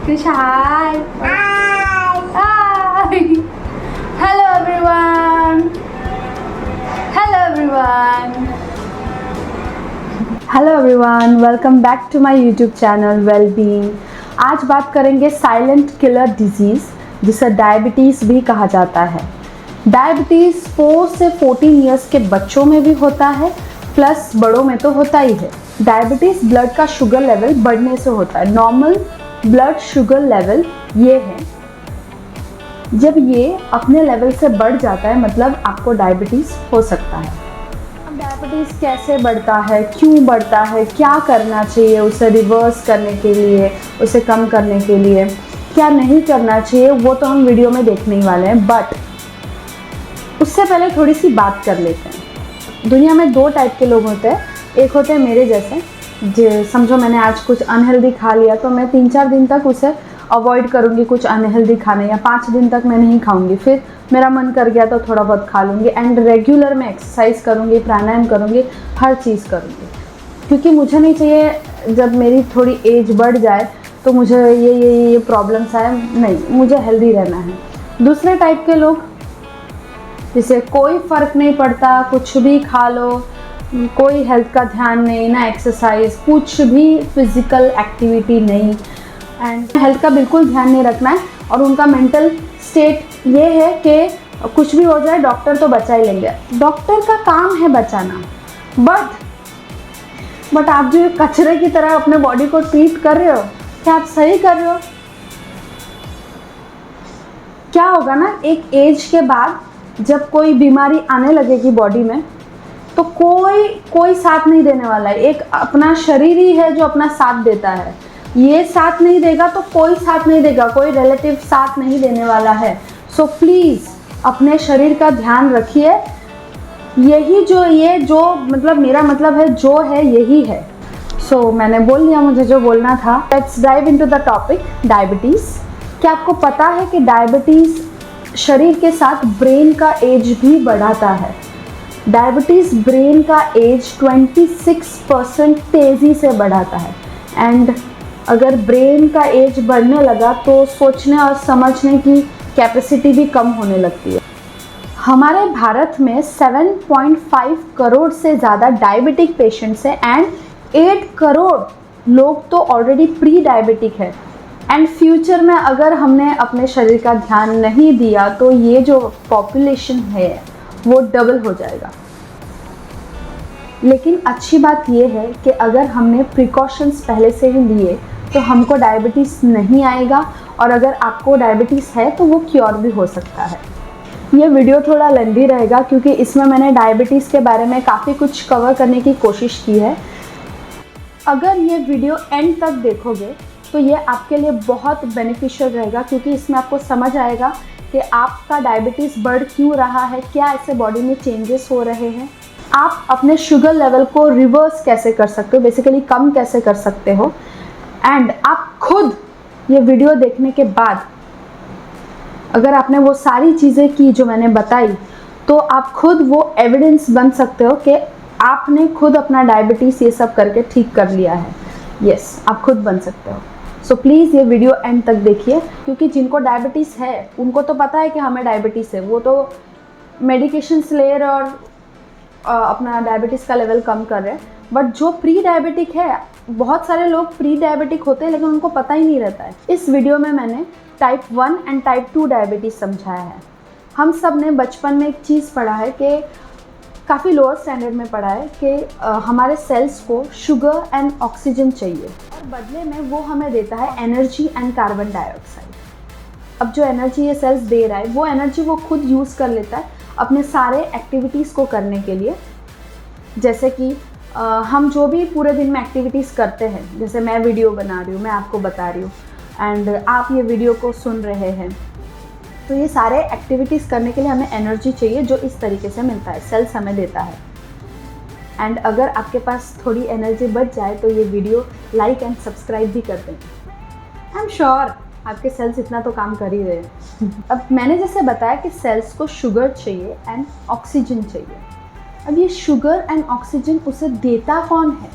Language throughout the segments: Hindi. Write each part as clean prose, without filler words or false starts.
Kush, hi. Hi. Hello everyone. Hello everyone. Hello everyone. Welcome back to my YouTube channel Wellbeing. आज बात करेंगे साइलेंट किलर डिजीज जिसे डायबिटीज भी कहा जाता है। डायबिटीज 4 से 14 इयर्स के बच्चों में भी होता है, प्लस बड़ों में तो होता ही है। डायबिटीज ब्लड का शुगर लेवल बढ़ने से होता है। नॉर्मल ब्लड शुगर लेवल ये है, जब ये अपने लेवल से बढ़ जाता है मतलब आपको डायबिटीज हो सकता है। अब डायबिटीज कैसे बढ़ता है, क्यों बढ़ता है, क्या करना चाहिए उसे रिवर्स करने के लिए, उसे कम करने के लिए, क्या नहीं करना चाहिए, वो तो हम वीडियो में देखने ही वाले हैं। बट उससे पहले थोड़ी सी बात कर लेते हैं। दुनिया में 2 टाइप के लोग होते हैं। एक होते हैं मेरे जैसे, जो समझो मैंने आज कुछ अनहेल्दी खा लिया तो मैं 3-4 दिन तक उसे अवॉइड करूँगी, कुछ अनहेल्दी खाने, या 5 दिन तक मैं नहीं खाऊंगी, फिर मेरा मन कर गया तो थोड़ा बहुत खा लूँगी। एंड रेगुलर मैं एक्सरसाइज करूँगी, प्राणायाम करूँगी, हर चीज़ करूँगी, क्योंकि मुझे नहीं चाहिए जब मेरी थोड़ी एज बढ़ जाए तो मुझे ये प्रॉब्लम्स आए। नहीं, मुझे हेल्दी रहना है। दूसरे टाइप के लोग जिसे कोई फ़र्क नहीं पड़ता, कुछ भी खा लो, कोई हेल्थ का ध्यान नहीं, ना एक्सरसाइज, कुछ भी फिजिकल एक्टिविटी नहीं, एंड हेल्थ का बिल्कुल ध्यान नहीं रखना है। और उनका मेंटल स्टेट ये है कि कुछ भी हो जाए डॉक्टर तो बचा ही लेंगे। डॉक्टर का काम है बचाना, बट आप जो कचरे की तरह अपने बॉडी को ट्रीट कर रहे हो, क्या आप सही कर रहे हो? क्या होगा ना, एक एज के बाद जब कोई बीमारी आने लगेगी बॉडी में तो कोई साथ नहीं देने वाला है। एक अपना शरीर ही है जो अपना साथ देता है। ये साथ नहीं देगा तो कोई साथ नहीं देगा, कोई रिलेटिव साथ नहीं देने वाला है। सो प्लीज़ अपने शरीर का ध्यान रखिए। यही जो मतलब मेरा मतलब है जो है यही है। सो मैंने बोल लिया मुझे जो बोलना था। Let's dive into the topic diabetes. क्या आपको पता है कि डायबिटीज़ शरीर के साथ ब्रेन का एज भी बढ़ाता है? डायबिटीज़ ब्रेन का एज 26% तेज़ी से बढ़ाता है। एंड अगर ब्रेन का एज बढ़ने लगा तो सोचने और समझने की कैपेसिटी भी कम होने लगती है। हमारे भारत में 7.5 करोड़ से ज़्यादा डायबिटिक पेशेंट्स हैं एंड 8 करोड़ लोग तो ऑलरेडी प्री डायबिटिक है। एंड फ्यूचर में अगर हमने अपने शरीर का ध्यान नहीं दिया तो ये जो पॉपुलेशन है वो डबल हो जाएगा। लेकिन अच्छी बात ये है कि अगर हमने प्रिकॉशंस पहले से ही लिए तो हमको डायबिटीज़ नहीं आएगा, और अगर आपको डायबिटीज़ है तो वो क्योर भी हो सकता है। ये वीडियो थोड़ा लंबी रहेगा क्योंकि इसमें मैंने डायबिटीज़ के बारे में काफ़ी कुछ कवर करने की कोशिश की है। अगर ये वीडियो एंड तक देखोगे तो ये आपके लिए बहुत बेनिफिशियल रहेगा, क्योंकि इसमें आपको समझ आएगा कि आपका डायबिटीज़ बढ़ क्यों रहा है, क्या ऐसे बॉडी में चेंजेस हो रहे हैं, आप अपने शुगर लेवल को रिवर्स कैसे कर सकते हो, बेसिकली कम कैसे कर सकते हो। एंड आप खुद ये वीडियो देखने के बाद अगर आपने वो सारी चीज़ें की जो मैंने बताई तो आप खुद वो एविडेंस बन सकते हो कि आपने खुद अपना डायबिटीज़ ये सब करके ठीक कर लिया है। यस, आप खुद बन सकते हो। सो प्लीज़ ये वीडियो एंड तक देखिए, क्योंकि जिनको डायबिटीज़ है उनको तो पता है कि हमें डायबिटीज़ है, वो तो मेडिकेशंस ले रहे और अपना डायबिटीज़ का लेवल कम कर रहे हैं। बट जो प्री डायबिटिक है, बहुत सारे लोग प्री डायबिटिक होते हैं लेकिन उनको पता ही नहीं रहता है। इस वीडियो में मैंने टाइप 1 एंड टाइप 2 डायबिटीज़ समझाया है। हम सब ने बचपन में एक चीज़ पढ़ा है कि काफ़ी लोअर स्टैंडर्ड में पढ़ा है कि हमारे सेल्स को शुगर एंड ऑक्सीजन चाहिए और बदले में वो हमें देता है एनर्जी एंड कार्बन डाइऑक्साइड। अब जो एनर्जी ये सेल्स दे रहा है वो एनर्जी वो खुद यूज़ कर लेता है अपने सारे एक्टिविटीज़ को करने के लिए। जैसे कि हम जो भी पूरे दिन में एक्टिविटीज़ करते हैं, जैसे मैं वीडियो बना रही हूँ, मैं आपको बता रही हूँ, एंड आप ये वीडियो को सुन रहे हैं, तो ये सारे एक्टिविटीज़ करने के लिए हमें एनर्जी चाहिए जो इस तरीके से मिलता है, सेल्स हमें देता है। एंड अगर आपके पास थोड़ी एनर्जी बच जाए तो ये वीडियो लाइक एंड सब्सक्राइब भी कर दें। आई एम श्योर आपके सेल्स इतना तो काम कर ही रहे हैं। अब मैंने जैसे बताया कि सेल्स को शुगर चाहिए एंड ऑक्सीजन चाहिए। अब ये शुगर एंड ऑक्सीजन उसे देता कौन है?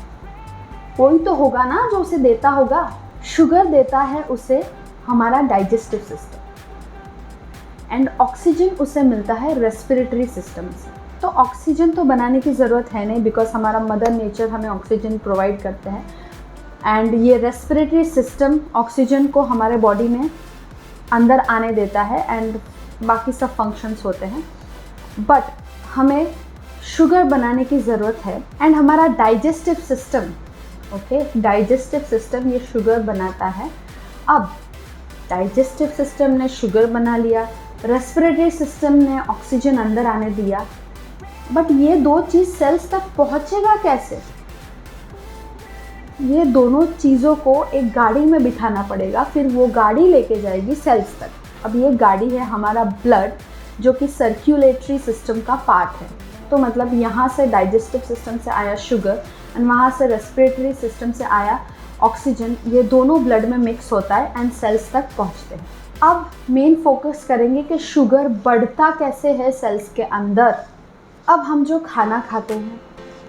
कोई तो होगा ना जो उसे देता होगा। शुगर देता है उसे हमारा डाइजेस्टिव सिस्टम, एंड ऑक्सीजन उसे मिलता है रेस्पिरेटरी सिस्टम से। तो ऑक्सीजन तो बनाने की ज़रूरत है नहीं, बिकॉज हमारा मदर नेचर हमें ऑक्सीजन प्रोवाइड करते हैं, एंड ये रेस्पिरेटरी सिस्टम ऑक्सीजन को हमारे बॉडी में अंदर आने देता है, एंड बाकी सब फंक्शंस होते हैं। बट हमें शुगर बनाने की ज़रूरत है, एंड हमारा digestive system, okay, digestive system ये शुगर बनाता है। अब डाइजेस्टिव सिस्टम ने शुगर बना लिया, रेस्पिरेटरी सिस्टम ने ऑक्सीजन अंदर आने दिया, बट ये दो चीज़ सेल्स तक पहुँचेगा कैसे? ये दोनों चीज़ों को एक गाड़ी में बिठाना पड़ेगा, फिर वो गाड़ी लेके जाएगी सेल्स तक। अब ये गाड़ी है हमारा ब्लड, जो कि सर्कुलेटरी सिस्टम का पार्ट है। तो मतलब यहाँ से डाइजेस्टिव सिस्टम से आया शुगर, एंड वहाँ से रेस्पिरेटरी सिस्टम से आया ऑक्सीजन, ये दोनों ब्लड में मिक्स होता है एंड सेल्स तक पहुँचते हैं। अब मेन फोकस करेंगे कि शुगर बढ़ता कैसे है सेल्स के अंदर। अब हम जो खाना खाते हैं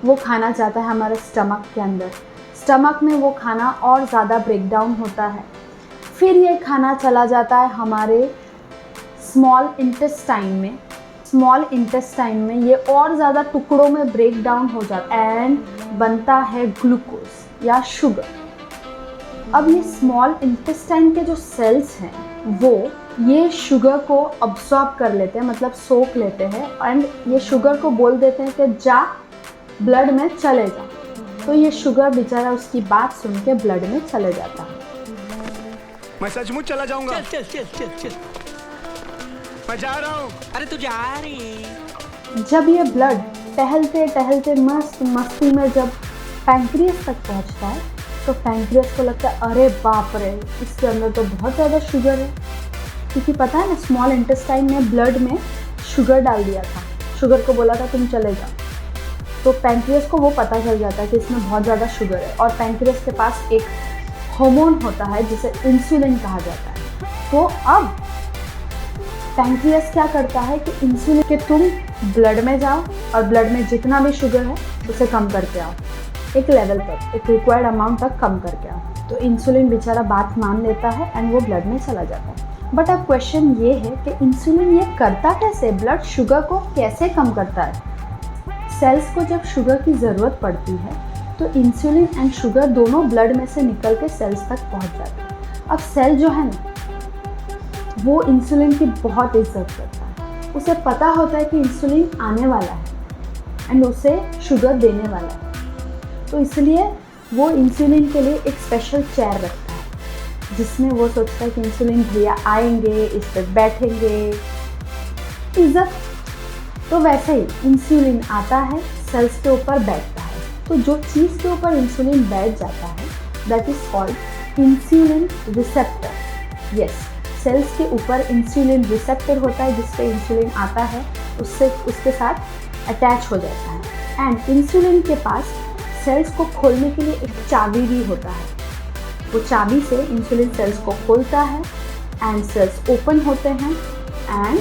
वो खाना जाता है हमारे स्टमक के अंदर, स्टमक में वो खाना और ज़्यादा ब्रेक डाउन होता है, फिर ये खाना चला जाता है हमारे स्मॉल इंटेस्टाइन में। स्मॉल इंटेस्टाइन में ये और ज़्यादा टुकड़ों में ब्रेक डाउन हो जाता है एंड बनता है ग्लूकोज या शुगर। अब ये स्मॉल इंटेस्टाइन के जो सेल्स हैं वो ये शुगर को अब्सॉर्ब कर लेते हैं, मतलब सोख लेते हैं, एंड ये शुगर को बोल देते हैं कि जा ब्लड में चले जा। तो ये शुगर बेचारा उसकी बात सुन के ब्लड में चले जाता है। मैं सचमुच चला जाऊंगा। चल चल चल चल चल। मैं जा रहा हूँ। अरे तू जा रही है। जब ये ब्लड टहलते टहलते मस्ती में जब पैंक्रियास तक पहुंचता है, तो पैंक्रियास को लगता है अरे बाप रे, इसके अंदर तो बहुत ज़्यादा शुगर है, क्योंकि पता है ना स्मॉल इंटेस्टाइन ने ब्लड में शुगर डाल दिया था, शुगर को बोला था तुम चले जाओ। तो पैंक्रियास को वो पता चल जाता है कि इसमें बहुत ज़्यादा शुगर है, और पैंक्रियास के पास एक हार्मोन होता है जिसे इंसुलिन कहा जाता है। तो अब पैंक्रियास क्या करता है कि इंसुलिन के तुम ब्लड में जाओ और ब्लड में जितना भी शुगर है उसे कम करके आओ, एक लेवल तक, एक रिक्वायर्ड अमाउंट तक कम करके आओ। तो इंसुलिन बेचारा बात मान लेता है एंड वो ब्लड में चला जाता है। बट अब क्वेश्चन ये है कि इंसुलिन ये करता कैसे, ब्लड शुगर को कैसे कम करता है? सेल्स को जब शुगर की ज़रूरत पड़ती है तो इंसुलिन एंड शुगर दोनों ब्लड में से निकल के सेल्स तक पहुंच जाते हैं। अब सेल जो है ना वो इंसुलिन की बहुत इज्जत करता है, उसे पता होता है कि इंसुलिन आने वाला है एंड उसे शुगर देने वाला है, तो इसलिए वो इंसुलिन के लिए एक स्पेशल चेयर रखता है जिसमें वो सोचता है कि इंसुलिन भैया आएंगे, इस पर बैठेंगे, इज्जत। तो वैसे ही इंसुलिन आता है, सेल्स के ऊपर बैठता है। तो जो चीज़ के ऊपर इंसुलिन बैठ जाता है that is called insulin receptor. Yes, cells के ऊपर इंसुलिन रिसेप्टर होता है जिस पे इंसुलिन आता है, उससे उसके साथ अटैच हो जाता है। एंड इंसुलिन के पास सेल्स को खोलने के लिए एक चाबी भी होता है, वो चाबी से इंसुलिन सेल्स को खोलता है एंड सेल्स ओपन होते हैं एंड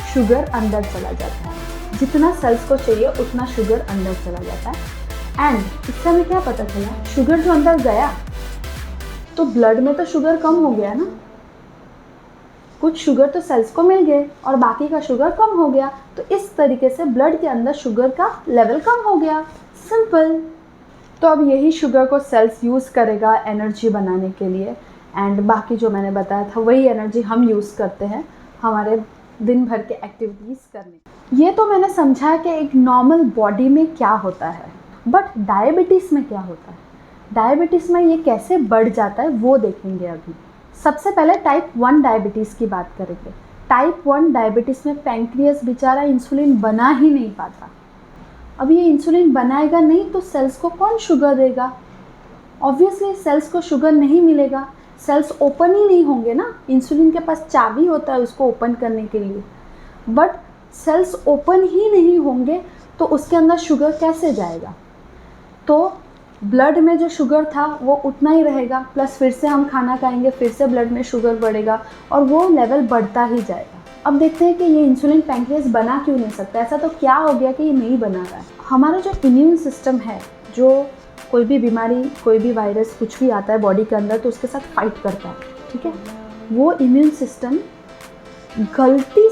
शुगर अंदर चला जाता है। जितना सेल्स को चाहिए उतना शुगर अंदर चला जाता है। एंड इससे हमें क्या पता चला, शुगर जो अंदर गया तो ब्लड में तो शुगर कम हो गया ना, कुछ शुगर तो सेल्स को मिल गए और बाकी का शुगर कम हो गया, तो इस तरीके से ब्लड के अंदर शुगर का लेवल कम हो गया, सिंपल। तो अब यही शुगर को सेल्स यूज़ करेगा एनर्जी बनाने के लिए, एंड बाकी जो मैंने बताया था वही एनर्जी हम यूज़ करते हैं हमारे दिन भर के एक्टिविटीज़ करने। ये तो मैंने समझा कि एक नॉर्मल बॉडी में क्या होता है, बट डायबिटीज़ में क्या होता है, डायबिटीज़ में ये कैसे बढ़ जाता है वो देखेंगे अभी। सबसे पहले टाइप 1 डायबिटीज़ की बात करेंगे। टाइप 1 डायबिटीज़ में पैंक्रियास बेचारा इंसुलिन बना ही नहीं पाता। अब ये इंसुलिन बनाएगा नहीं तो सेल्स को कौन शुगर देगा? ऑब्वियसली सेल्स को शुगर नहीं मिलेगा, सेल्स ओपन ही नहीं होंगे ना। इंसुलिन के पास चाबी होता है उसको ओपन करने के लिए, बट सेल्स ओपन ही नहीं होंगे तो उसके अंदर शुगर कैसे जाएगा? तो ब्लड में जो शुगर था वो उतना ही रहेगा, प्लस फिर से हम खाना खाएंगे, फिर से ब्लड में शुगर बढ़ेगा और वो लेवल बढ़ता ही जाएगा। अब देखते हैं कि ये इंसुलिन पैंक्रियास बना क्यों नहीं सकता, ऐसा तो क्या हो गया कि ये नहीं बना रहा है। हमारा जो इम्यून सिस्टम है, जो कोई भी बीमारी, कोई भी वायरस कुछ भी आता है बॉडी के अंदर तो उसके साथ फाइट करता है, ठीक है, वो इम्यून सिस्टम गलती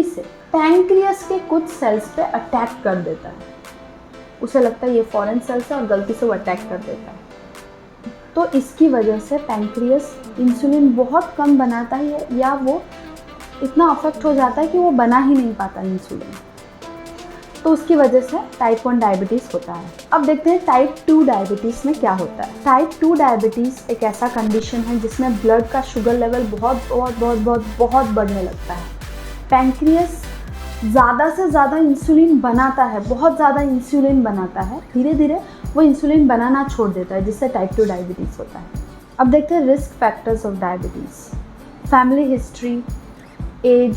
से पैंक्रियास के कुछ सेल्स पे अटैक कर देता है। उसे लगता है ये फॉरेन सेल्स है और गलती से वो अटैक कर देता है। तो इसकी वजह से पैंक्रियास इंसुलिन बहुत कम बनाता है या वो इतना अफेक्ट हो जाता है कि वो बना ही नहीं पाता इंसुलिन। तो उसकी वजह से टाइप 1 डायबिटीज़ होता है। अब देखते हैं टाइप 2 डायबिटीज़ में क्या होता है। टाइप 2 डायबिटीज़ एक ऐसा कंडीशन है जिसमें ब्लड का शुगर लेवल बहुत बढ़ने लगता है। पैंक्रियास ज़्यादा से ज़्यादा इंसुलिन बनाता है, बहुत ज़्यादा इंसुलिन बनाता है, धीरे धीरे वो इंसुलिन बनाना छोड़ देता है, जिससे टाइप 2 डायबिटीज़ होता है। अब देखते हैं risk factors of diabetes. Family history, age,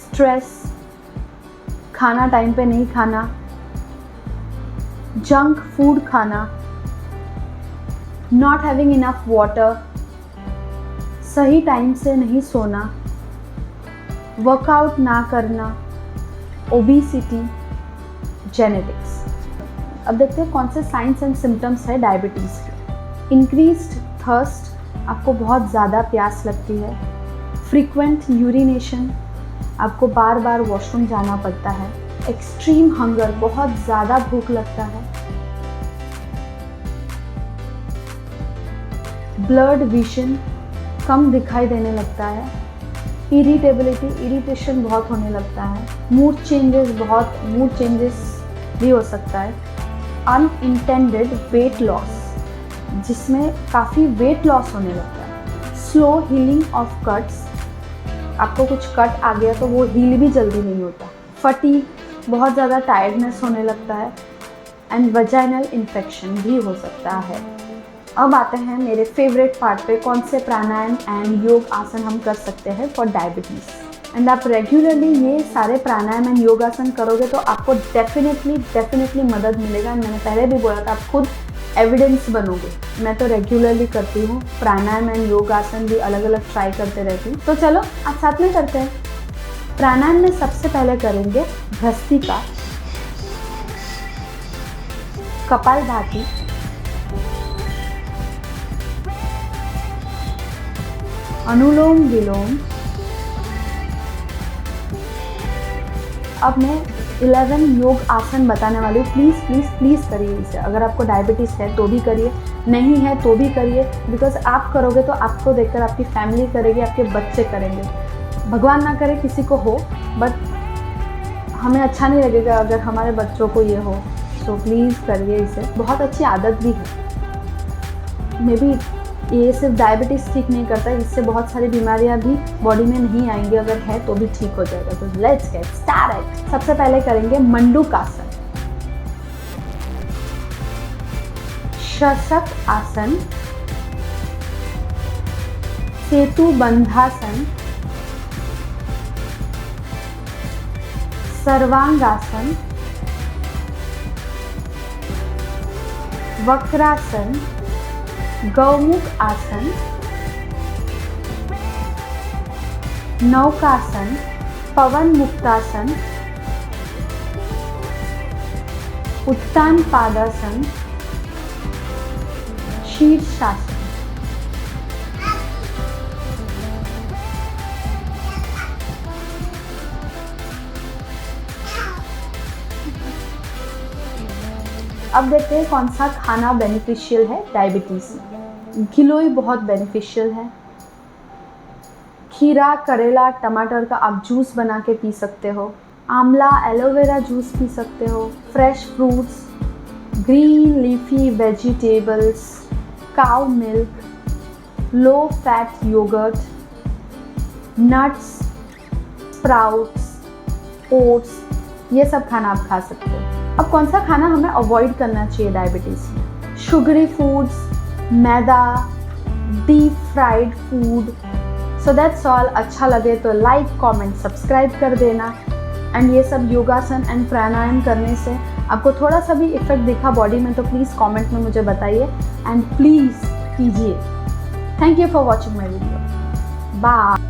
stress, खाना टाइम पे नहीं खाना, जंक फूड खाना, नॉट हैविंग इनफ वाटर, सही टाइम से नहीं सोना, वर्कआउट ना करना, ओबेसिटी, जेनेटिक्स। अब देखते हैं कौन से साइंस एंड सिम्टम्स है डायबिटीज़ के। इंक्रीज्ड थर्स्ट, आपको बहुत ज़्यादा प्यास लगती है। फ्रीक्वेंट यूरिनेशन, आपको बार बार वॉशरूम जाना पड़ता है। एक्सट्रीम हंगर, बहुत ज़्यादा भूख लगता है। ब्लड विजन कम दिखाई देने लगता है। इरिटेबिलिटी, इरिटेशन बहुत होने लगता है। मूड चेंजेस भी हो सकता है। अनइंटेंडेड वेट लॉस, जिसमें काफ़ी वेट लॉस होने लगता है। स्लो हीलिंग ऑफ कट्स, आपको कुछ कट आ गया तो वो हील भी जल्दी नहीं होता। फटीग, बहुत ज़्यादा टायर्डनेस होने लगता है। एंड वजाइनल इन्फेक्शन भी हो सकता है। अब आते हैं मेरे फेवरेट पार्ट पे, कौन से प्राणायाम एंड योग आसन हम कर सकते हैं फॉर डायबिटीज़। एंड आप रेगुलरली ये सारे प्राणायाम एंड योगासन करोगे तो आपको डेफिनेटली मदद मिलेगा। मैंने पहले भी बोला था, आप खुद एविडेंस बनोगे। मैं तो रेगुलरली करती हूँ, प्राणायाम एंड योगासन भी अलग अलग ट्राई करते रहती हूँ। तो चलो आज साथ में करते हैं। प्राणायाम में सबसे पहले करेंगे भस्त्रिका, कपालभाति, अनुलोम विलोम। अब मैं 11 योग आसन बताने वाली हूँ। प्लीज़ करिए इसे। अगर आपको डायबिटीज़ है तो भी करिए, नहीं है तो भी करिए, बिकॉज आप करोगे तो आपको देखकर आपकी फैमिली करेगी, आपके बच्चे करेंगे। भगवान ना करे किसी को हो, बट हमें अच्छा नहीं लगेगा अगर हमारे बच्चों को ये हो। सो प्लीज़ करिए इसे, बहुत अच्छी आदत भी है। मे बी ये सिर्फ डायबिटीज़ ठीक नहीं करता, इससे बहुत सारी बीमारियां भी बॉडी में नहीं आएंगी, अगर है तो भी ठीक हो जाएगा। तो लेट्स गेट स्टार्टेड। सबसे पहले करेंगे मंडूकासन, शशक आसन, सेतु बंधासन, सर्वांगासन, वक्रासन, गौमुख आसन, नौकासन, पवन मुक्तासन, उत्तान पादासन, शीर्षासन। अब देखते हैं कौन सा खाना बेनिफिशियल है डायबिटीज़ में। गिलोय बहुत बेनिफिशियल है। खीरा, करेला, टमाटर का आप जूस बना के पी सकते हो। आंवला, एलोवेरा जूस पी सकते हो। Fresh fruits, green leafy vegetables, cow milk, low fat yogurt, nuts, sprouts, oats, ये सब खाना आप खा सकते हो। अब कौन सा खाना हमें अवॉइड करना चाहिए डायबिटीज़ में? Sugary foods, maida, deep fried food. So that's all. अच्छा लगे तो लाइक, कमेंट, सब्सक्राइब कर देना। एंड ये सब योगासन एंड प्राणायाम करने से आपको थोड़ा सा भी इफेक्ट दिखा बॉडी में तो प्लीज़ कमेंट में मुझे बताइए एंड प्लीज़ कीजिए। Thank you for watching my video. Bye.